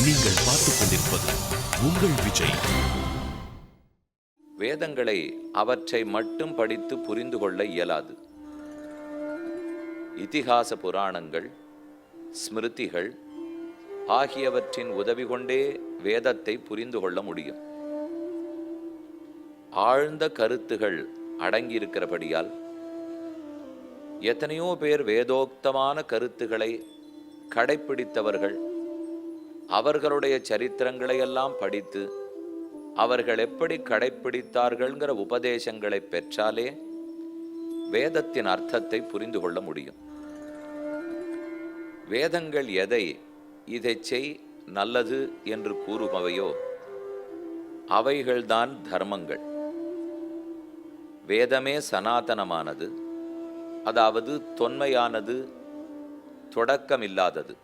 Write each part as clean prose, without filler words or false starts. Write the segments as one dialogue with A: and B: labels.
A: நீங்கள் பார்த்துக் கொண்டிருப்பது உங்கள் விஜய்.
B: வேதங்களை அவற்றை மட்டும் படித்து புரிந்து கொள்ள இயலாது. இதிகாச புராணங்கள், ஸ்மிருதிகள் ஆகியவற்றின் உதவி கொண்டே வேதத்தை புரிந்து கொள்ள முடியும். ஆழ்ந்த கருத்துகள் அடங்கியிருக்கிறபடியால் எத்தனையோ பேர் வேதோக்தமான கருத்துக்களை கடைப்பிடித்தவர்கள் அவர்களுடைய சரித்திரங்களை எல்லாம் படித்து அவர்கள் எப்படி கடைப்பிடித்தார்கள்ங்கிற உபதேசங்களை பெற்றாலே வேதத்தின் அர்த்தத்தை புரிந்து கொள்ள முடியும். வேதங்கள் எதை இதை செய் நல்லது என்று கூறுபவையோ அவைகள்தான் தர்மங்கள். வேதமே சனாதனமானது, அதாவது தொன்மையானது, தொடக்கமில்லாதது.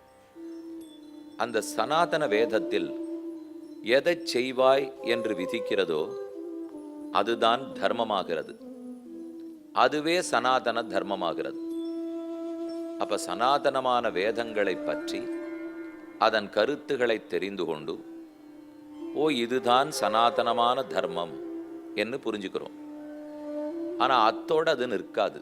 B: அந்த சனாதன வேதத்தில் எதை செய்வாய் என்று விதிக்கிறதோ அதுதான் தர்மமாகிறது. அதுவே சனாதன தர்மமாகிறது. அப்ப சனாதனமான வேதங்களை பற்றி அதன் கருத்துக்களை தெரிந்து கொண்டு இதுதான் சனாதனமான தர்மம் என்று புரிஞ்சுக்கிறோம். ஆனா அத்தோடு அது நிற்காது.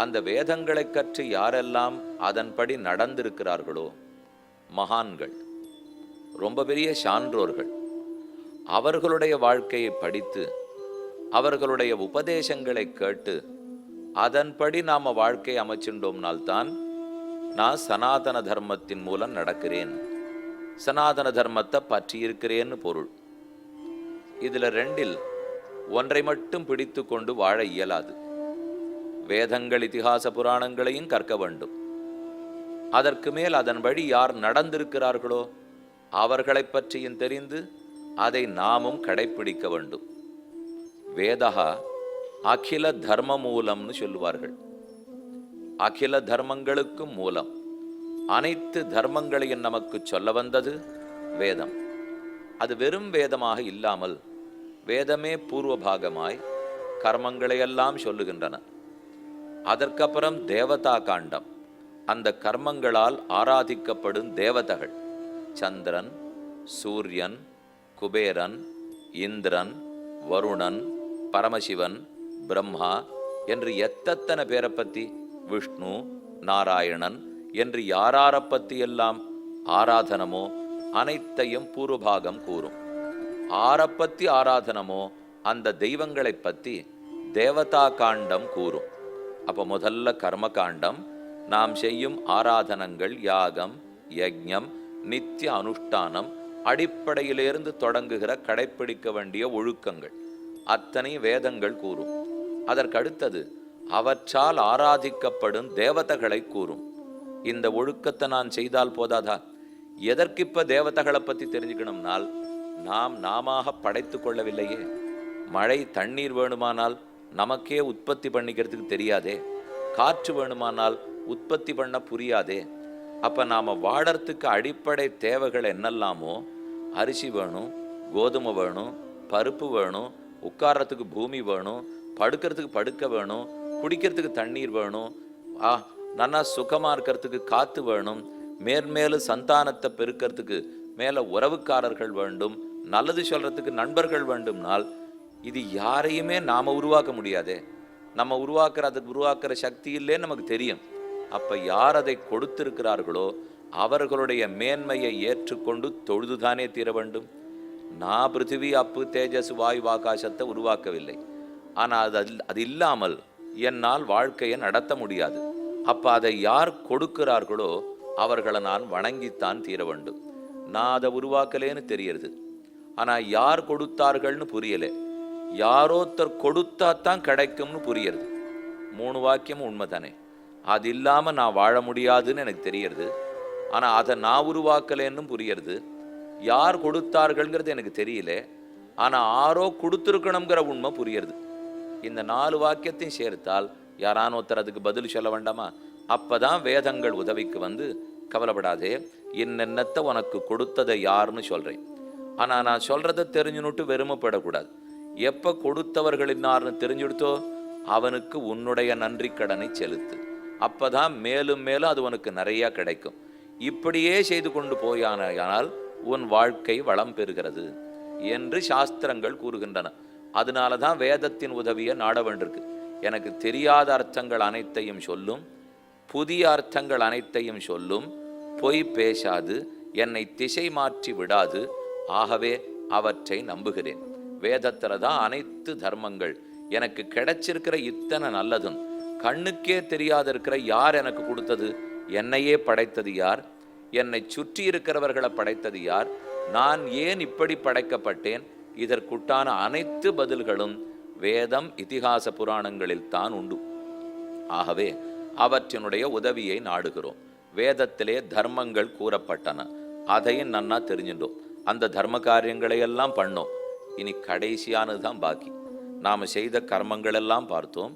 B: அந்த வேதங்களை கற்று யாரெல்லாம் அதன்படி நடந்திருக்கிறார்களோ, மகான்கள், ரொம்ப பெரிய சான்றோர்கள், அவர்களுடைய வாழ்க்கையை படித்து அவர்களுடைய உபதேசங்களை கேட்டு அதன்படி நாம வாழ்க்கையை அமைச்சுட்டோம்னால்தான் நான் சனாதன தர்மத்தின் மூலம் நடக்கிறேன், சனாதன தர்மத்தை பற்றி இருக்கிறேன்னு பொருள். இதுல ரெண்டில் ஒன்றை மட்டும் பிடித்து கொண்டு வாழ இயலாது. வேதங்கள் இதிகாச புராணங்களையும் கற்க வேண்டும். அதற்கு மேல் அதன் வழி யார் நடந்திருக்கிறார்களோ அவர்களை பற்றியும் தெரிந்து அதை நாமும் கடைப்பிடிக்க வேண்டும். வேதா அகில தர்ம மூலம்னு சொல்லுவார்கள். அகில தர்மங்களுக்கும் மூலம். அனைத்து தர்மங்களையும் நமக்கு சொல்ல வந்தது வேதம். அது வெறும் வேதமாக இல்லாமல் வேதமே பூர்வ பாகமாய் கர்மங்களையெல்லாம் சொல்லுகின்றன. அதற்கப்புறம் தேவதா காண்டம், அந்த கர்மங்களால் ஆராதிக்கப்படும் தேவதைகள், சந்திரன், சூரியன், குபேரன், இந்திரன், வருணன், பரமசிவன், பிரம்மா என்று எத்தனை பேரை பற்றி, விஷ்ணு, நாராயணன் என்று யாராரை பற்றி எல்லாம் ஆராதனமோ அனைத்தையும் பூர்வபாகம் கூறும். ஆரப்பத்தி ஆராதனமோ அந்த தெய்வங்களை பற்றி தேவதா காண்டம் கூறும். அப்போ முதல்ல கர்ம காண்டம், நாம் செய்யும் ஆராதனங்கள், யாகம், யஜ்ஞம், நித்திய அனுஷ்டானம், அடிப்படையிலிருந்து தொடங்குகிற கடைப்பிடிக்க வேண்டிய ஒழுக்கங்கள் அத்தனை வேதங்கள் கூறும். அதற்கடுத்தது அவற்றால் ஆராதிக்கப்படும் தேவதைகளை கூறும். இந்த ஒழுக்கத்தை நான் செய்தால் போதாதா? எதற்கிப்ப தேவதைகளை பற்றி தெரிஞ்சுக்கணும்னால் நாம படைத்து கொள்ளவில்லையே. மழை தண்ணீர் வேணுமானால் நமக்கே உற்பத்தி பண்ணிக்கிறதுக்கு தெரியாதே. காற்று வேணுமானால் உற்பத்தி பண்ண புரியாதே. அப்ப நாம வாழறதுக்கு அடிப்படை தேவைகள் என்னெல்லாமோ, அரிசி வேணும், கோதுமை வேணும், பருப்பு வேணும், உட்கார்றதுக்கு பூமி வேணும், படுக்கிறதுக்கு படுக்க வேணும், குடிக்கிறதுக்கு தண்ணீர் வேணும், நல்லா சுகமா இருக்கிறதுக்கு காத்து வேணும், மேன்மேலும் சந்தானத்தை பெருக்கிறதுக்கு மேல உறவுக்காரர்கள் வேண்டும், நல்லது சொல்றதுக்கு நண்பர்கள் வேண்டும்னால் இது யாரையுமே நாம உருவாக்க முடியாதே. நம்ம உருவாக்குற சக்தி இல்லைன்னு நமக்கு தெரியும். அப்ப யார் அதை கொடுத்திருக்கிறார்களோ அவர்களுடைய மேன்மையை ஏற்றுக்கொண்டு தொழுதுதானே தீர வேண்டும். நான் பிருத்திவி, அப்பு, தேஜஸ், வாயு, ஆகாசத்தை உருவாக்கவில்லை. ஆனா அது இல்லாமல் என்னால் வாழ்க்கையை நடத்த முடியாது. அப்ப அதை யார் கொடுக்கிறார்களோ அவர்களை நான் வணங்கித்தான் தீர வேண்டும். நான் அதை உருவாக்கலேன்னு தெரியறது. ஆனா யார் கொடுத்தார்கள்னு புரியலை. யாரோத்தர் கொடுத்தாத்தான் கிடைக்கும்னு புரியுறது. 3 வாக்கியமும் உண்மை தானே. அது இல்லாம நான் வாழ முடியாதுன்னு எனக்கு தெரியறது. ஆனா அதை நான் உருவாக்கலேன்னு புரியுறது. யார் கொடுத்தார்கள்ங்கிறது எனக்கு தெரியல. ஆனா ஆரோ கொடுத்துருக்கணுங்கிற உண்மை புரியுறது. இந்த 4 வாக்கியத்தையும் சேர்த்தால் யாரான ஒருத்தர் அதுக்கு பதில் சொல்ல வேண்டாமா? அப்பதான் வேதங்கள் உதவிக்கு வந்து, கவலைப்படாதே, என்னென்னத்தை உனக்கு கொடுத்ததை யாருன்னு சொல்றேன். ஆனா நான் சொல்றதை தெரிஞ்சுன்னுட்டு வெறுமைப்படக்கூடாது. எப்ப கொடுத்தவர்கள் இன்னார்னு தெரிஞ்சுடுத்தோ அவனுக்கு உன்னுடைய நன்றி கடனை செலுத்து. அப்பதான் மேலும் மேலும் அது உனக்கு நிறைய கிடைக்கும். இப்படியே செய்து கொண்டு போயானால் உன் வாழ்க்கை வளம் பெறுகிறது என்று சாஸ்திரங்கள் கூறுகின்றன. அதனால தான் வேதத்தின் உதவியை நாட வேண்டியிருக்கு. எனக்கு தெரியாத அர்த்தங்கள் அனைத்தையும் சொல்லும், புதிய அர்த்தங்கள் அனைத்தையும் சொல்லும், பொய் பேசாது, என்னை திசை மாற்றி விடாது. ஆகவே அவற்றை நம்புகிறேன். வேதத்தில் தான் அனைத்து தர்மங்கள். எனக்கு கிடைச்சிருக்கிற இத்தனை நல்லதும் கண்ணுக்கே தெரியாத இருக்கிற யார் எனக்கு கொடுத்தது? என்னையே படைத்தது யார்? என்னை சுற்றி இருக்கிறவர்களை படைத்தது யார்? நான் ஏன் இப்படி படைக்கப்பட்டேன்? இதற்குட்டான அனைத்து பதில்களும் வேதம், இதிகாச புராணங்களில் தான் உண்டு. ஆகவே அவற்றினுடைய உதவியை நாடுகிறோம். வேதத்திலே தர்மங்கள் கூறப்பட்டன, அதையும் நன்னா தெரிஞ்சிட்டோம். அந்த தர்ம காரியங்களை எல்லாம் பண்ணோம். இனி கடைசியானது தான் பாக்கி. நாம் செய்த கர்மங்கள் எல்லாம் பார்த்தோம்.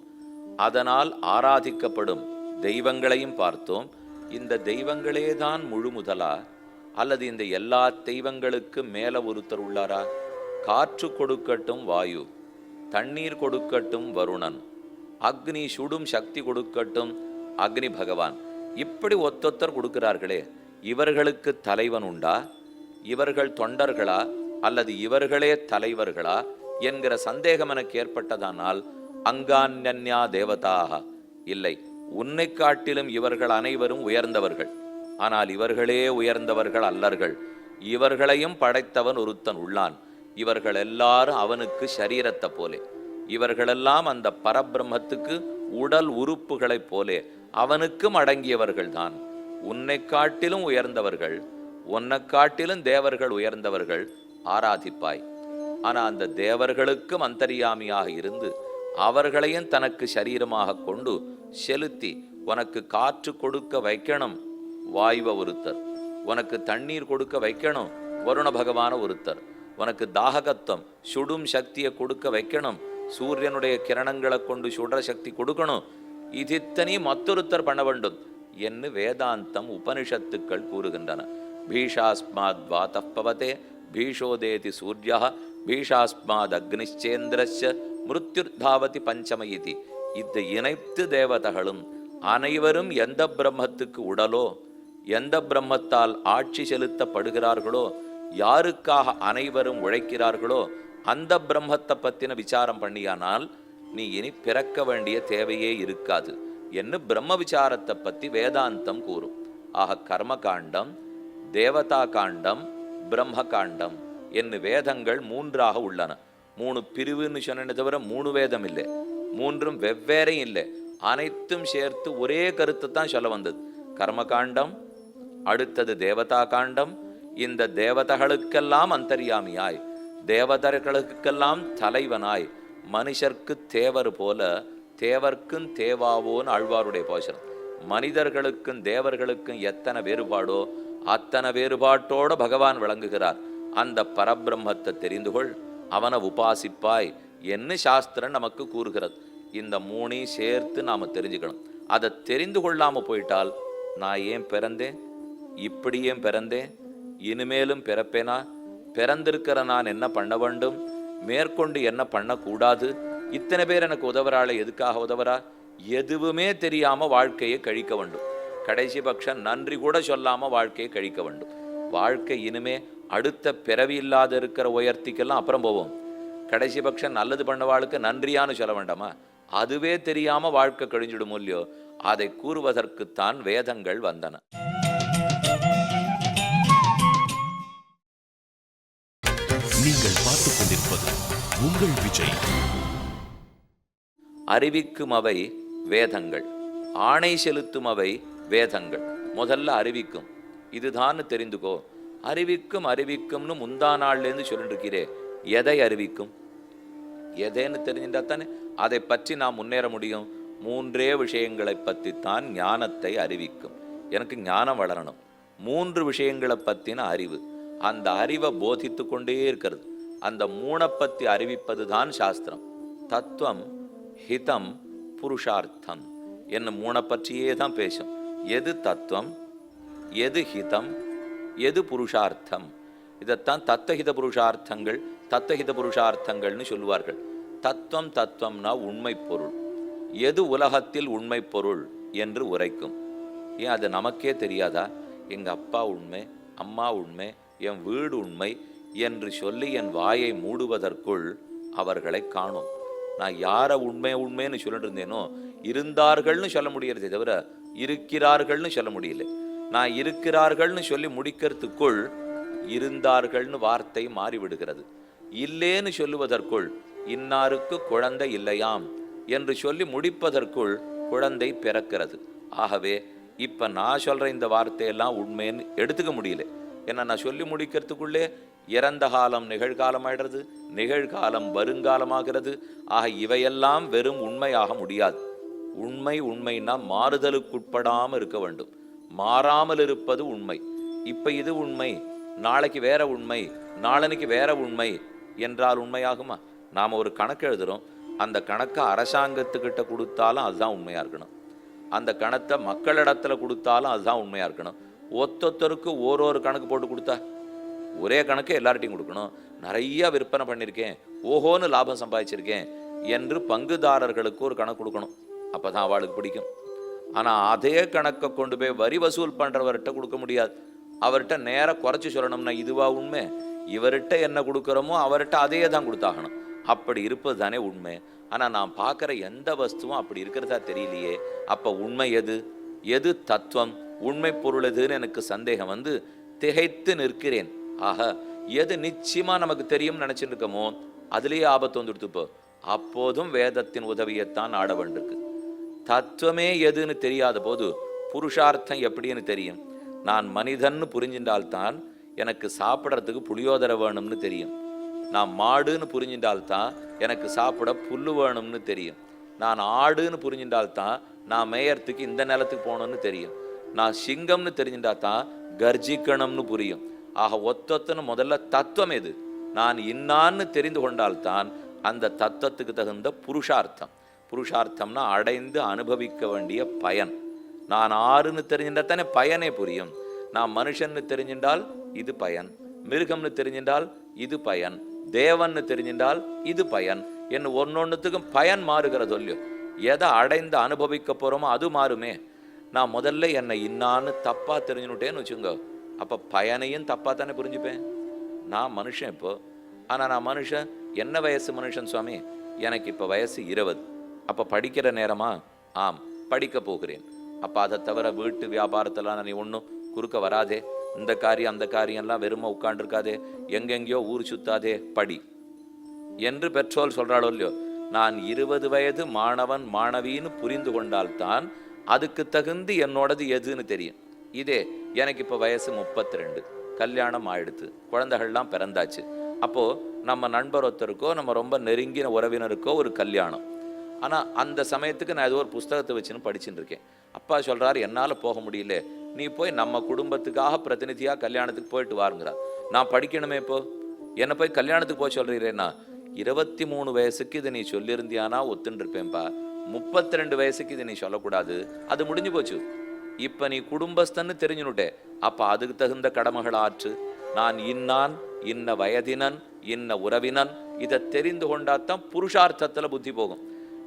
B: அதனால் ஆராதிக்கப்படும் தெய்வங்களையும் பார்த்தோம். இந்த தெய்வங்களே தான் முழு முதலா, அல்லது இந்த எல்லா தெய்வங்களுக்கு மேல ஒருத்தர் உள்ளாரா? காற்று கொடுக்கட்டும் வாயு, தண்ணீர் கொடுக்கட்டும் வருணன், அக்னி சுடும் சக்தி கொடுக்கட்டும் அக்னி பகவான். இப்படி ஒத்தொத்தர் கொடுக்கிறார்களே, இவர்களுக்கு தலைவன் உண்டா? இவர்கள் தொண்டர்களா அல்லது இவர்களே தலைவர்களா என்கிற சந்தேகம் எனக்கு ஏற்பட்டதானால், அங்கான்யா தேவதாக இல்லை, உன்னை காட்டிலும் இவர்கள் அனைவரும் உயர்ந்தவர்கள், ஆனால் இவர்களே உயர்ந்தவர்கள் அல்லர்கள். இவர்களையும் படைத்தவன் ஒருத்தன் உள்ளான். இவர்கள் எல்லாரும் அவனுக்கு சரீரத்தை போலே, இவர்களெல்லாம் அந்த பரபிரம்மத்துக்கு உடல் உறுப்புகளைப் போலே அவனுக்கும் அடங்கியவர்கள் தான். உன்னை காட்டிலும் உயர்ந்தவர்கள், உன்னை காட்டிலும் தேவர்கள் உயர்ந்தவர்கள், ஆராதிப்பாய். ஆனா அந்த தேவர்களுக்கும் அந்தரியாமியாக இருந்து அவர்களையும் தனக்கு சரீரமாக கொண்டு செலுத்தி உனக்கு காற்று கொடுக்க வைக்கணும் வாயுவ ஒருத்தர், உனக்கு தண்ணீர் கொடுக்க வைக்கணும் வருண பகவான ஒருத்தர், உனக்கு தாககத்துவம் சுடும் சக்தியை கொடுக்க வைக்கணும் சூரியனுடைய கிரணங்களை கொண்டு சுடுற சக்தி கொடுக்கணும். இதித்தனி மற்றொருத்தர் பண்ண வேண்டும் என்று வேதாந்தம் உபனிஷத்துக்கள் கூறுகின்றன. பீஷாஸ்மாத் வாதப்பவதே பீஷோதேதி சூர்யா பீஷாஸ்மாத் அக்னிச்சேந்திரஸ்ய மிருத்யுர்தாவதி பஞ்சமயிதி. இந்த இணைத்து தேவதைகளும் அனைவரும் எந்த பிரம்மத்துக்கு உடலோ, எந்த பிரம்மத்தால் ஆட்சி செலுத்தப்படுகிறார்களோ, யாருக்காக அனைவரும் உழைக்கிறார்களோ அந்த பிரம்மத்தை பத்தின விசாரம் பண்ணியானால் நீ இனி பிறக்க வேண்டிய தேவையே இருக்காது என்று பிரம்ம விசாரத்தை பத்தி வேதாந்தம் கூறும். ஆக கர்ம காண்டம், தேவதா காண்டம், பிரம்ம காண்டம் என்று வேதங்கள் மூன்றாக உள்ளன. 3 பிரிவுன்னு சொன்னதை தவிர 3 வேதம் இல்லை, 3ம் வெவ்வேறே இல்லை, அனைத்தும் சேர்த்து ஒரே கருத்தை தான் சொல்ல வந்தது. கர்மகாண்டம், அடுத்தது தேவதா காண்டம். இந்த தேவதைகளுக்கெல்லாம் அந்தர்யாமியாய், தேவதர்களுக்கெல்லாம் தலைவனாய், மனுஷர்க்கு தேவர் போல தேவர்க்கும் தேவாவோன்னு ஆழ்வாருடைய போஷனம். மனிதர்களுக்கும் தேவர்களுக்கும் எத்தனை வேறுபாடோ அத்தனை வேறுபாட்டோட பகவான் விளங்குகிறார். அந்த பரபிரம்மத்தை தெரிந்து கொள், அவனை உபாசிப்பாய் என்று சாஸ்திரம் நமக்கு கூறுகிறது. இந்த 3ஐயும் சேர்த்து நாம தெரிஞ்சுக்கணும். அதை தெரிந்து கொள்ளாம போயிட்டால் நான் ஏன் பிறந்தேன், இப்படி ஏன் பிறந்தேன், இனிமேலும் பிறப்பேனா, பிறந்திருக்கிற நான் என்ன பண்ண வேண்டும், மேற்கொண்டு என்ன பண்ணக்கூடாது, இத்தனை பேர் எனக்கு உதவுறாளே எதுக்காக உதவுறா, எதுவுமே தெரியாம வாழ்க்கையை கழிக்க வேண்டும். கடைசி பட்சம் நன்றி கூட சொல்லாம வாழ்க்கையை கழிக்க வேண்டும். வாழ்க்கை இனிமே அடுத்த பிறவி இல்லாத இருக்கிற உயர்த்திக்கெல்லாம் அப்புறம் போவோம். கடைசி பட்சம் நல்லது பண்ணவாளுக்கு நன்றியான்னு சொல்ல வேண்டாமா? அதுவே தெரியாம வாழ்க்கை கழிஞ்சிடும் இல்லையோ? அதை கூறுவதற்குத்தான் வேதங்கள் வந்தன.
A: நீங்கள் பார்த்துக் கொண்டிருப்பது உங்கள் விஜய்.
B: அறிவிக்கும் அவை வேதங்கள், ஆணை செலுத்தும் அவை வேதங்கள். முதல்ல அறிவிக்கும், இதுதான் தெரிந்துக்கோ. அறிவிக்கும் அறிவிக்கும்னு முந்தா நாள்லேருந்து சொல்லிட்டு இருக்கிறே, எதை அறிவிக்கும்? எதைன்னு தெரிஞ்சுட்டா தானே அதை பற்றி நான் முன்னேற முடியும். 3 விஷயங்களை பற்றித்தான் ஞானத்தை அறிவிக்கும். எனக்கு ஞானம் வளரணும், 3 விஷயங்களை பற்றின அறிவு, அந்த அறிவை போதித்து கொண்டே இருக்கிறது. அந்த 3 பற்றி அறிவிப்பது தான் சாஸ்திரம். தத்துவம், ஹிதம், புருஷார்த்தம் என்ன 3 பற்றியே தான் பேசும். எது தத்துவம், எது ஹிதம், எது புருஷார்த்தம், இதைத்தான் தத்தஹித புருஷார்த்தங்கள் தத்தஹித புருஷார்த்தங்கள்னு சொல்லுவார்கள். தத்துவம் தத்துவம்னா உண்மை பொருள், எது உலகத்தில் உண்மை பொருள் என்று உரைக்கும். ஏன் அது நமக்கே தெரியாதா? எங்கள் அப்பா உண்மை, அம்மா உண்மை, என் வீடு உண்மை என்று சொல்லி என் வாயை மூடுவதற்குள் அவர்களை காணோம். நான் யாரை உண்மை உண்மைன்னு சொல்லிட்டு இருந்தேனோ இருந்தார்கள்னு சொல்ல முடியறதே தவிர இருக்கிறார்கள்னு சொல்ல முடியல. நான் இருக்கிறார்கள்னு சொல்லி முடிக்கிறதுக்குள் இருந்தார்கள்னு வார்த்தை மாறிவிடுகிறது. இல்லேன்னு சொல்லுவதற்குள் இன்னாருக்கு குழந்தை இல்லையாம் என்று சொல்லி முடிப்பதற்குள் குழந்தை பிறக்கிறது. ஆகவே இப்ப நான் சொல்ற இந்த வார்த்தையெல்லாம் உண்மைன்னு எடுத்துக்க முடியல. ஏன்னா நான் சொல்லி முடிக்கிறதுக்குள்ளே இறந்த காலம் நிகழ்காலம் ஆயிடுறது, நிகழ்காலம் வருங்காலமாகிறது. ஆக இவையெல்லாம் வெறும் உண்மையாக முடியாது. உண்மை உண்மைன்னா மாறுதலுக்குட்படாமல் இருக்க வேண்டும். மாறாமல் இருப்பது உண்மை. இப்ப இது உண்மை, நாளைக்கு வேற உண்மை, நாளனைக்கு வேற உண்மை என்றால் உண்மையாகுமா? நாம் ஒரு கணக்கு எழுதுகிறோம், அந்த கணக்கை அரசாங்கத்துக்கிட்ட கொடுத்தாலும் அதுதான் உண்மையாக இருக்கணும். அந்த கணத்தை மக்களிடத்துல கொடுத்தாலும் அதுதான் உண்மையாக இருக்கணும். ஒத்தொத்தருக்கு ஒரு கணக்கு போட்டு கொடுத்தா ஒரே கணக்கு எல்லார்ட்டையும் கொடுக்கணும். நிறைய விற்பனை பண்ணியிருக்கேன், ஓஹோன்னு லாபம் சம்பாதிச்சிருக்கேன் என்று பங்குதாரர்களுக்கு ஒரு கணக்கு கொடுக்கணும். அப்போ தான் அவளுக்கு பிடிக்கும். ஆனால் அதே கணக்கை கொண்டு போய் வரி வசூல் பண்ணுறவர்கிட்ட கொடுக்க முடியாது. அவர்கிட்ட நேராக குறைச்சி சொல்லணும்னா இதுவா உண்மை, இவர்கிட்ட என்ன கொடுக்குறோமோ அவர்கிட்ட அதையே தான் கொடுத்தாகணும். அப்படி இருப்பது தானே உண்மை. ஆனால் நான் பார்க்குற எந்த வஸ்துவும் அப்படி இருக்கிறதா தெரியலையே. அப்போ உண்மை எது, எது தத்துவம், உண்மை பொருள் எதுன்னு எனக்கு சந்தேகம் வந்து திகைத்து நிற்கிறேன். ஆக எது நிச்சயமா நமக்கு தெரியும் நினைச்சிட்டு இருக்கோமோ அதுலேயே ஆபத்து வந்துடுத்துப்போ. அப்போதும் வேதத்தின் உதவியைத்தான் ஆட வேண்டியிருக்கு. தத்துவமே எதுன்னு தெரியாத போது புருஷார்த்தம் எப்படின்னு தெரியும்? நான் மனிதன்னு புரிஞ்சின்றால்தான் எனக்கு சாப்பிட்றதுக்கு புளியோதரை வேணும்னு தெரியும். நான் மாடுன்னு புரிஞ்சின்றால்தான் எனக்கு சாப்பிட புல்லு வேணும்னு தெரியும். நான் ஆடுன்னு புரிஞ்சின்றால்தான் நான் மேயறதுக்கு இந்த நிலத்துக்கு போகணும்னு தெரியும். நான் சிங்கம்னு தெரிஞ்சின்றா தான் கர்ஜிக்கணும்னு புரியும். ஆக ஒத்தொத்தன்னு முதல்ல தத்துவம் எது, நான் இன்னான்னு தெரிந்து கொண்டால்தான் அந்த தத்துவத்துக்கு தகுந்த புருஷார்த்தம். புருஷார்த்தம்னா அடைந்து அனுபவிக்க வேண்டிய பயன். நான் ஆறுன்னு தெரிஞ்சின்றா தானே பயனே புரியும். நான் மனுஷன்னு தெரிஞ்சின்றால் இது பயன், மிருகம்னு தெரிஞ்சின்றால் இது பயன், தேவன்னு தெரிஞ்சின்றால் இது பயன் என்று ஒன்னொன்னுத்துக்கும் பயன் மாறுகிறது இல்லையோ. எதை அடைந்து அனுபவிக்க போறோமோ அது மாறுமே. நான் முதல்ல என்னை இன்னான்னு தப்பா தெரிஞ்சுனுட்டேன்னு வச்சுங்க, அப்ப பயனையும் தப்பா தானே புரிஞ்சுப்பேன். நான் மனுஷன் இப்போ, ஆனா நான் மனுஷன். என்ன வயசு மனுஷன் சுவாமி? எனக்கு இப்ப வயசு 20. அப்ப படிக்கிற நேரமா? ஆம், படிக்க போகிறேன். அப்ப அதை தவிர வீட்டு வியாபாரத்தெல்லாம் நீ ஒன்றும் குறுக்க வராதே, இந்த காரியம் அந்த காரியம்லாம் வெறுமை உட்காண்டிருக்காதே, எங்கெங்கேயோ ஊர் சுத்தாதே, படி என்று பெற்றோர் சொல்றாளோ இல்லையோ. நான் 20 வயது மாணவன் மாணவின்னு புரிந்து கொண்டால்தான் அதுக்கு தகுந்து என்னோடது எதுன்னு தெரியும். இதே எனக்கு இப்போ வயசு 32, கல்யாணம் ஆயிடுத்து, குழந்தைகள்லாம் பிறந்தாச்சு. அப்போ நம்ம நண்பர் ஒருத்தருக்கோ நம்ம ரொம்ப நெருங்கின உறவினருக்கோ ஒரு கல்யாணம். ஆனால் அந்த சமயத்துக்கு நான் ஏதோ ஒரு புஸ்தகத்தை வச்சுன்னு படிச்சுட்டு இருக்கேன். அப்பா சொல்றாரு, என்னால் போக முடியல, நீ போய் நம்ம குடும்பத்துக்காக பிரதிநிதியாக கல்யாணத்துக்கு போயிட்டு வாருங்கிறார். நான் படிக்கணுமே, இப்போ என்னை போய் கல்யாணத்துக்கு போய் சொல்றீரேன்னா 23 வயசுக்கு இதை நீ சொல்லியிருந்தியானா ஒத்துன்னு இருப்பேன்பா. 32 வயசுக்கு இதை நீ சொல்லக்கூடாது, அது முடிஞ்சு போச்சு. இப்ப நீ குடும்பஸ்தன்னு தெரிஞ்சுனுட்டே, அப்ப அதுக்கு தகுந்த கடமைகள் ஆற்று. நான் இன்னான், இன்ன வயதினன், இன்ன உறவினன், இதை தெரிந்து கொண்டாத்தான் புருஷார்த்தத்துல புத்தி போகும்.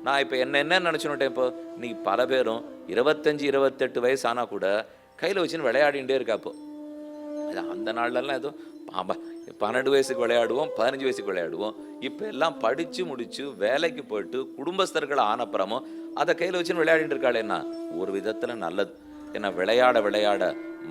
B: நான் இப்ப என்ன நினைச்சுனுட்டேன், இப்போ நீ பல பேரும் 25 28 வயசு ஆனா கூட கையில வச்சுன்னு விளையாடிட்டே இருக்கா. இப்போ அந்த நாள்லாம் ஏதோ 12 வயசுக்கு விளையாடுவோம், 15 வயசுக்கு விளையாடுவோம். இப்ப எல்லாம் படிச்சு முடிச்சு வேலைக்கு போயிட்டு குடும்பஸ்தர்கள் ஆனப்புறமும் அதை கையில வச்சுன்னு விளையாடிட்டு இருக்காளேன்னா ஒரு விதத்துல நல்லது. ஏன்னா விளையாட விளையாட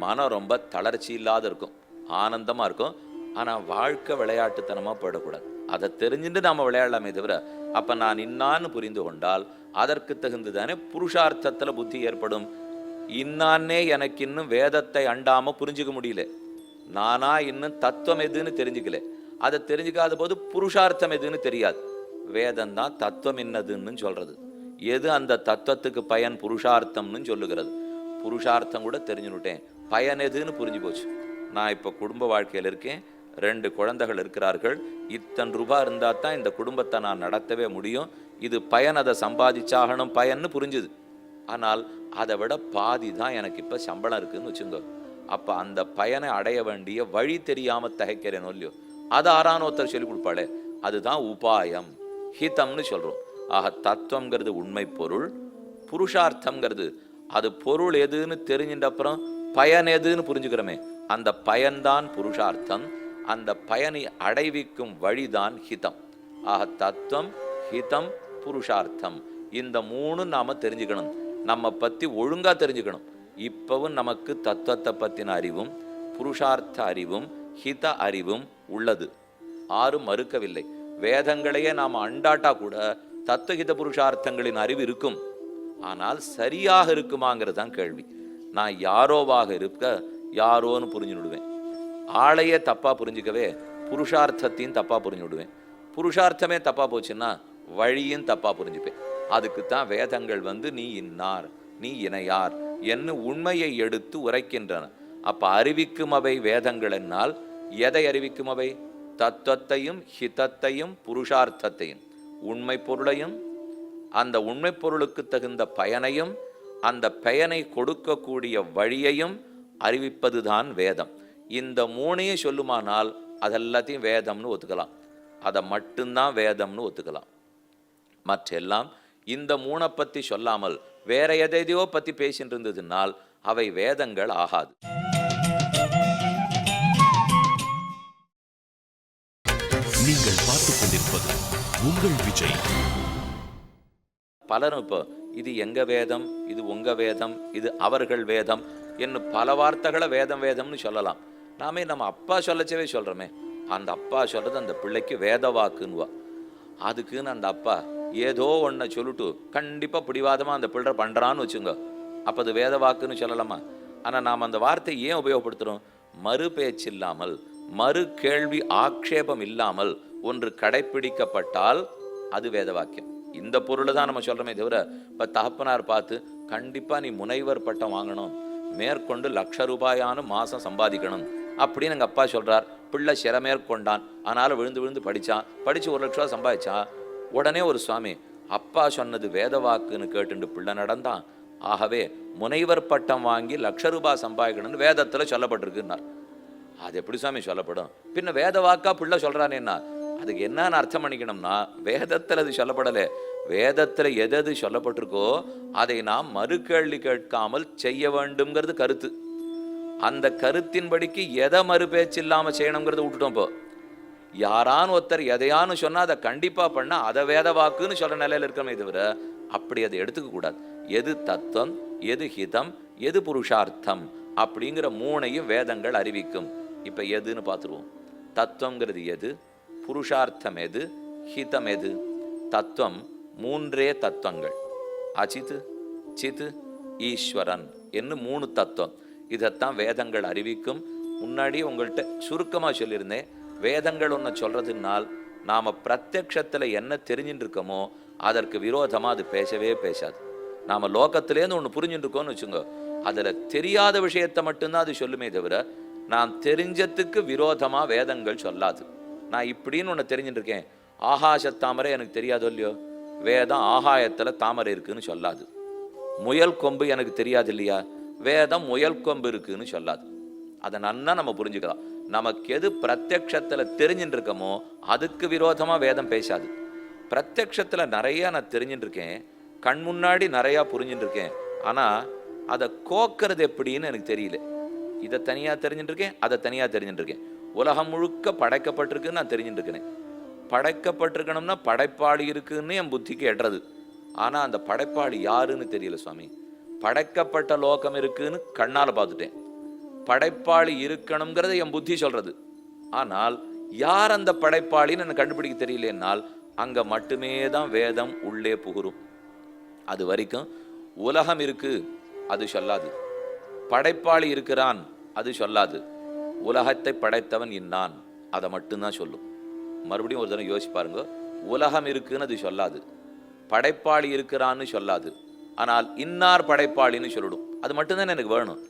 B: மனம் ரொம்ப தளர்ச்சி இல்லாத இருக்கும், ஆனந்தமா இருக்கும். ஆனா வாழ்க்கை விளையாட்டுத்தனமா போயிடக்கூடாது. அதை தெரிஞ்சுட்டு நாம விளையாடலாமே தவிர, அப்ப நான் இன்னான்னு புரிந்து கொண்டால் அதற்கு தகுந்துதானே புருஷார்த்தத்துல புத்தி ஏற்படும். இன்னான்னே எனக்கு இன்னும் வேதத்தை அண்டாம புரிஞ்சுக்க முடியல, நானா இன்னும் தத்துவம் எதுன்னு தெரிஞ்சுக்கல. அதை தெரிஞ்சுக்காத போது புருஷார்த்தம் எதுன்னு தெரியாது. வேதம் தான் தத்துவம் என்னதுன்னு சொல்றது. எது அந்த தத்துவத்துக்கு பயன் புருஷார்த்தம்னு சொல்லுகிறது. புருஷார்த்தம் கூட தெரிஞ்சுனுட்டேன், பயன் எதுன்னு புரிஞ்சு போச்சு. நான் இப்போ குடும்ப வாழ்க்கையில் இருக்கேன், 2 குழந்தைகள் இருக்கிறார்கள். இத்தனை ரூபாய் இருந்தால் தான் இந்த குடும்பத்தை நான் நடத்தவே முடியும். இது பயன், அதை சம்பாதிச்சாகணும் பயன்னு புரிஞ்சுது. ஆனால் அதை விட பாதி தான் எனக்கு இப்போ சம்பளம் இருக்குன்னு வச்சுங்க. அப்போ அந்த பயனை அடைய வேண்டிய வழி தெரியாமல் தகைக்கிறேனோ இல்லையோ, அது ஆறான ஒருத்தர் சொல்லி கொடுப்பாளே, அதுதான் உபாயம், ஹிதம்னு சொல்கிறோம். ஆக தத்துவங்கிறது உண்மை பொருள், புருஷார்த்தங்கிறது அது பொருள் எதுன்னு தெரிஞ்சின்ற அப்புறம் பயன் எதுன்னு புரிஞ்சுக்கிறோமே, அந்த பயன்தான் புருஷார்த்தம். அந்த பயனை அடைவிக்கும் வழிதான் ஹிதம். ஆக தத்துவம், ஹிதம், புருஷார்த்தம், இந்த மூணு நாம தெரிஞ்சுக்கணும். நம்ம பத்தி ஒழுங்கா தெரிஞ்சுக்கணும். இப்பவும் நமக்கு தத்துவத்தை பத்தின அறிவும் புருஷார்த்த அறிவும் ஹித அறிவும் உள்ளது, யாரும் மறுக்கவில்லை. வேதங்களையே நாம் அண்டாட்டா கூட தத்துவஹித புருஷார்த்தங்களின் அறிவு இருக்கும். ஆனால் சரியாக இருக்குமாங்கிறது தான் கேள்வி. நான் யாரோவாக இருக்க யாரோன்னு புரிஞ்சு விடுவேன். ஆளையே தப்பா புரிஞ்சுக்கவே புருஷார்த்தத்தையும் தப்பா புரிஞ்சு விடுவேன். புருஷார்த்தமே தப்பா போச்சுன்னா வழியும் தப்பா புரிஞ்சுப்பேன். அதுக்குத்தான் வேதங்கள் நீ இன்னார் நீ இணையார் என்று உண்மையை எடுத்து உரைக்கின்றன. அப்ப அறிவிக்கும் அவை வேதங்கள் என்னால் எதை அறிவிக்கும் அவை? தத்துவத்தையும் ஹிதத்தையும் புருஷார்த்தத்தையும், உண்மை பொருளையும் அந்த உண்மை பொருளுக்கு தகுந்த பயனையும் அந்த பயனை கொடுக்கக்கூடிய வழியையும் அறிவிப்பதுதான் வேதம். இந்த மூணையும் சொல்லுமானால் அதெல்லாத்தையும் வேதம்னு ஒத்துக்கலாம். அதை மட்டும்தான் வேதம்னு ஒத்துக்கலாம். மற்றெல்லாம் இந்த மூணை பற்றி சொல்லாமல் வேற எதையோ பற்றி பேசிட்டு இருந்ததுனால் அவை வேதங்கள் ஆகாது.
A: நீங்கள் பார்த்துக் கொண்டிருப்பது உங்கள் விஜய்.
B: பலரும் இப்போ இது எங்க வேதம், இது உங்க வேதம், இது அவர்கள் வேதம் என்று பல வார்த்தைகளை வேதம் வேதம்னு சொல்லலாம். நாமே நம்ம அப்பா சொல்லச்சவே சொல்றோமே, அந்த அப்பா சொல்றது அந்த பிள்ளைக்கு வேத வாக்குன்னுவா. அதுக்குன்னு அந்த அப்பா ஏதோ ஒன்றை சொல்லிட்டு கண்டிப்பா பிடிவாதமா அந்த பிள்ளை பண்றான்னு வச்சுங்க, அப்ப அது வேத வாக்குன்னு சொல்லலாமா? ஆனா நாம் அந்த வார்த்தை ஏன் உபயோகப்படுத்துறோம்? மறு பேச்சு இல்லாமல், மறு கேள்வி ஆக்ஷேபம் இல்லாமல் ஒன்று கடைப்பிடிக்கப்பட்டால் அது வேத வாக்கியம். இந்த பொருளை தான் நம்ம சொல்றோமே தவிர, இப்ப தகப்பனார் பார்த்து கண்டிப்பா நீ முனைவர் பட்டம் வாங்கணும், மேற்கொண்டு ₹1,00,000 மாசம் சம்பாதிக்கணும் அப்படின்னு எங்க அப்பா சொல்றார். பிள்ளை சிறமேற்கொண்டான், அதனால விழுந்து விழுந்து படிச்சான், படிச்சு ₹1,00,000 சம்பாதிச்சான். உடனே ஒரு சுவாமி அப்பா சொன்னது வேத வாக்குன்னு கேட்டுண்டு பிள்ளை நடந்தான், ஆகவே முனைவர் பட்டம் வாங்கி ₹1,00,000 சம்பாதிக்கணும்னு வேதத்துல சொல்லப்பட்டிருக்குன்னார். அது எப்படி சுவாமி சொல்லப்படும்? பின்ன வேத வாக்கா பிள்ளை சொல்றானேன்னா அதுக்கு என்னன்னு அர்த்தம் பண்ணிக்கணும்னா, வேதத்துல அது சொல்லப்படலை. வேதத்துல எது சொல்லப்பட்டிருக்கோ அதை நாம் மறு கேள்வி கேட்காமல் செய்ய வேண்டும்ங்கிறது கருத்து. அந்த கருத்தின்படிக்கு எதை மறு பேச்சு இல்லாம செய்யணுங்கிறத விட்டுட்டோம். இப்போ யாரான்னு ஒருத்தர் எதையான்னு சொன்னா அதை கண்டிப்பா பண்ணா அதை வேத வாக்குன்னு சொல்ற நிலையில இருக்கமே தவிர அப்படி அதை எடுத்துக்க கூடாது. எது தத்துவம், எது ஹிதம், எது புருஷார்த்தம் அப்படிங்கிற மூணையும் வேதங்கள் அறிவிக்கும். இப்ப எதுன்னு பார்த்துருவோம். தத்துவங்கிறது எது, புருஷார்த்தம் எது, ஹிதம் எது? தத்துவம் மூன்றே தத்துவங்கள், அச்சித், சித், ஈஸ்வரன் என்று 3 தத்துவம். இதைத்தான் வேதங்கள் அறிவிக்கும். முன்னாடி உங்கள்கிட்ட சுருக்கமா சொல்லியிருந்தேன், வேதங்கள் ஒன்று சொல்றதுனால் நாம பிரத்யக்ஷத்துல என்ன தெரிஞ்சுட்டு இருக்கோமோ அதற்கு விரோதமா அது பேசவே பேசாது. நாம லோகத்திலேருந்து ஒன்று புரிஞ்சுட்டு இருக்கோம்னு வச்சுங்க, அதுல தெரியாத விஷயத்தை மட்டும்தான் அது சொல்லுமே தவிர நான் தெரிஞ்சதுக்கு விரோதமா வேதங்கள் சொல்லாது. நான் இப்படின்னு ஒன்று தெரிஞ்சுட்டு இருக்கேன், ஆகாச தாமரை எனக்கு தெரியாதோ இல்லையோ, வேதம் ஆகாயத்துல தாமரை இருக்குன்னு சொல்லாது. முயல் கொம்பு எனக்கு தெரியாது இல்லையா, வேதம் முயல் கொம்பு இருக்குன்னு சொல்லாது. அதை நன்னா நம்ம புரிஞ்சுக்கலாம். நமக்கு எது பிரத்யக்ஷத்துல தெரிஞ்சுட்டு இருக்கோமோ அதுக்கு விரோதமா வேதம் பேசாது. பிரத்யக்ஷத்துல நிறைய நான் தெரிஞ்சுட்டு இருக்கேன், கண் முன்னாடி நிறையா புரிஞ்சுட்டு இருக்கேன், ஆனா அதை கோக்கிறது எப்படின்னு எனக்கு தெரியல. இதை தனியா தெரிஞ்சுட்டு இருக்கேன், அதை தனியா தெரிஞ்சுட்டு இருக்கேன். உலகம் முழுக்க படைக்கப்பட்டிருக்குன்னு நான் தெரிஞ்சுட்டு இருக்கேன். படைக்கப்பட்டிருக்கணும்னா படைப்பாளி இருக்குன்னு என் புத்திக்கு எட்டுறது. ஆனா அந்த படைப்பாளி யாருன்னு தெரியல சுவாமி. படைக்கப்பட்ட லோகம் இருக்குன்னு கண்ணால பார்த்துட்டேன், படைப்பாளி இருக்கணுங்கிறத என் புத்தி சொல்றது. ஆனால் யார் அந்த படைப்பாளின்னு எனக்கு கண்டுபிடிக்க தெரியலனால் அங்க மட்டுமே தான் வேதம் உள்ளே புகுரும். அது வரைக்கும் உலகம் இருக்கு அது சொல்லாது, படைப்பாளி இருக்கிறான் அது சொல்லாது, உலகத்தை படைத்தவன் இன்னான் அதை மட்டும்தான் சொல்லும். மறுபடியும் ஒரு தடவை யோசிச்சு பாருங்க, உலகம் இருக்குன்னு அது சொல்லாது, படைப்பாளி இருக்கிறான்னு சொல்லாது, ஆனால் இன்னார் படைப்பாளின்னு சொல்லிடும். அது மட்டும்தான் எனக்கு வேணும்.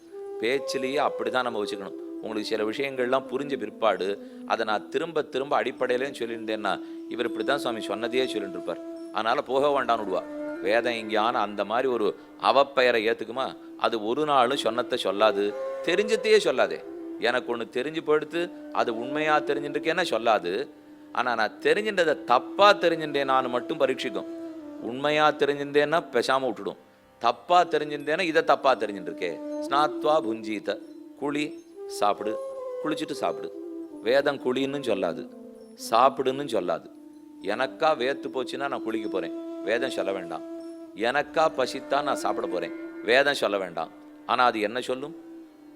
B: பேச்சிலேயே அப்படிதான் நம்ம வச்சுக்கணும். உங்களுக்கு சில விஷயங்கள்லாம் புரிஞ்ச பிற்பாடு அதை நான் திரும்ப திரும்ப அடிப்படையிலேன்னு சொல்லியிருந்தேன்னா இவர் இப்படித்தான் சுவாமி சொன்னதையே சொல்லிட்டு இருப்பார், அதனால போக வேண்டான்னு விடுவா. வேதம் எங்கேயான அந்த மாதிரி ஒரு அவப்பெயரை ஏத்துக்குமா? அது ஒரு நாளும் சொன்னத்தை சொல்லாது, தெரிஞ்சத்தையே சொல்லாதே. எனக்கு ஒன்று தெரிஞ்சு போயிடுத்து அது உண்மையா தெரிஞ்சுட்டுருக்கேன்னா சொல்லாது. ஆனா நான் தெரிஞ்சின்றதை தப்பா தெரிஞ்சுட்டேன் நான் மட்டும் பரீட்சிக்கும். உண்மையா தெரிஞ்சிருந்தேன்னா பேசாம விட்டுடும், தப்பா தெரிஞ்சிருந்தேன்னா இதை தப்பா தெரிஞ்சுட்டு இருக்கே. ஸ்நாத்வா புஞ்சீத, குழி சாப்பிடு, குளிச்சுட்டு சாப்பிடு. வேதம் குழின்னு சொல்லாது, சாப்பிடுன்னு சொல்லாது. எனக்கா வேத்து போச்சுன்னா நான் குளிக்க போறேன், வேதம் சொல்ல வேண்டாம். எனக்கா பசித்தா நான் சாப்பிட போறேன், வேதம் சொல்ல வேண்டாம். ஆனா அது என்ன சொல்லும்?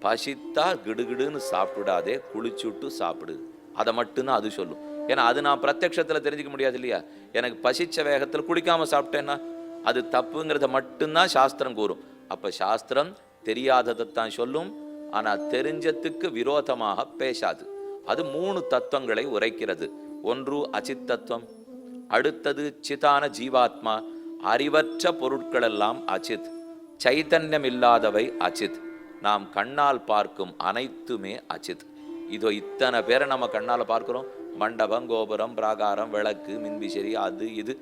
B: பசித்தா கிடுகிடுன்னு சாப்பிடாதே, குளிச்சுட்டு சாப்பிடு. அதை மட்டும்தான் அது சொல்லும். ஏன்னா அது நான் பிரத்யக்ஷத்துல தெரிஞ்சுக்க முடியாது இல்லையா. எனக்கு பசிச்ச வேகத்துல குளிக்காம சாப்பிட்டேன்னா அது தப்புங்கிறத மட்டும்தான் சாஸ்திரம் கூறும். அப்ப சாஸ்திரம் தெரியாததைத்தான் சொல்லும், ஆனா தெரிஞ்சத்துக்கு விரோதமாக பேசாது. அது 3 தத்துவங்களை உரைக்கிறது. ஒன்று அச்சித் தத்துவம், அடுத்தது சிதான ஜீவாத்மா. அறிவற்ற பொருட்கள் எல்லாம் அச்சித், சைத்தன்யம் இல்லாதவை அச்சித். நாம் கண்ணால் பார்க்கும் அனைத்துமே அச்சித். இதோ இத்தனை பேரை நம்ம கண்ணால் பார்க்கிறோம். மண்டபம், கோபுரம், பிராகாரம், விளக்கு, மின்விசிறி, அது இது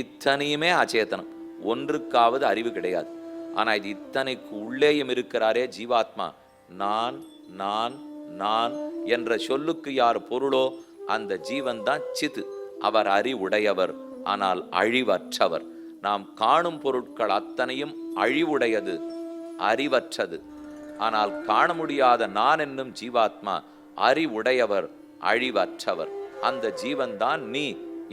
B: இத்தனையுமே அச்சேதனம். ஒன்றுக்காவது அறிவு கிடையாது. ஆனா இது இத்தனைக்கு உள்ளேயும் இருக்கிறாரே ஜீவாத்மா. நான் நான் நான் என்ற சொல்லுக்கு யார் பொருளோ அந்த ஜீவன் தான் சித்து. அவர் அறிவுடையவர், ஆனால் அழிவற்றவர். நாம் காணும் பொருட்கள் அத்தனையும் அழிவுடையது, அறிவற்றது. ஆனால் காண முடியாத நான் என்னும் ஜீவாத்மா அறிவுடையவர், அழிவற்றவர். அந்த ஜீவன் தான் நீ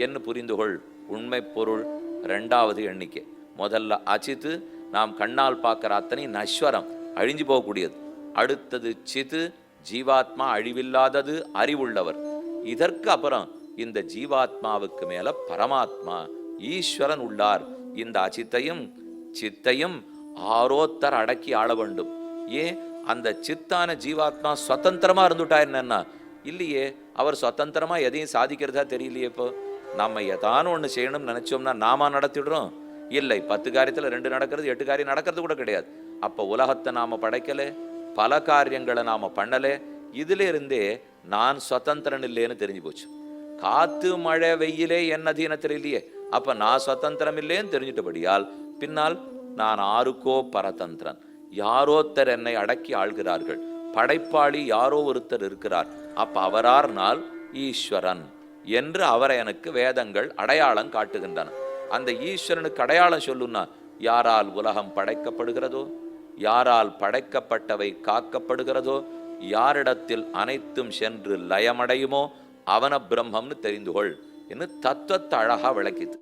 B: என்று புரிந்துகொள். உண்மை பொருள் 2வது எண்ணிக்கை. முதல்ல அச்சித்து, நாம் கண்ணால் பார்க்கிற அத்தனை நஸ்வரம், அழிஞ்சு போகக்கூடியது. அடுத்தது சித்து, ஜீவாத்மா அழிவில்லாதது, அறிவுள்ளவர். இதற்கு அப்புறம் இந்த ஜீவாத்மாவுக்கு மேல பரமாத்மா ஈஸ்வரன் உள்ளார். இந்த அச்சித்தையும் சித்தையும் ஆரோத்தர் அடக்கி ஆள வேண்டும். ஏன்? அந்த சித்தான ஜீவாத்மா சுதந்திரமா இருந்துட்டா என்னன்னா இல்லையே. அவர் சுதந்திரமா எதையும் சாதிக்கிறதா தெரியலையே. இப்போ நம்ம ஏதானு ஒண்ணு செய்யணும்னு நினைச்சோம்னா நாம நடத்திடுறோம். இல்லை, 10 காரியத்துல 2 நடக்கிறது, 8 காரியம் நடக்கிறது கூட கிடையாது. அப்ப உலகத்தை நாம படைக்கல, பல காரியங்களை நாம பண்ணல. இதுல இருந்தே நான் சுதந்திரன் இல்லைன்னு தெரிஞ்சு போச்சு. காத்து மழை வெயிலே என் அதீனத்தில் இல்லையே, அப்ப நான் சுதந்திரம் இல்லைன்னு தெரிஞ்சிட்டபடியால் பின்னால் நான் ஆருக்கோ பரதந்திரன். யாரோத்தர் என்னை அடக்கி ஆள்கிறார்கள். படைப்பாளி யாரோ ஒருத்தர் இருக்கிறார். அப்ப அவரார்னால் ஈஸ்வரன் என்று அவரை எனக்கு வேதங்கள் அடையாளம் காட்டுகின்றன. அந்த ஈஸ்வரனுக்கு அடையாளம் சொல்லுன்னா, யாரால் உலகம் படைக்கப்படுகிறதோ, யாரால் படைக்கப்பட்டவை காக்கப்படுகிறதோ, யாரிடத்தில் அனைத்தும் சென்று லயமடையுமோ அவன பிரம்மம்னு தெரிந்து கொள் என்று தத்துவத்தை அழகா விளக்கிது.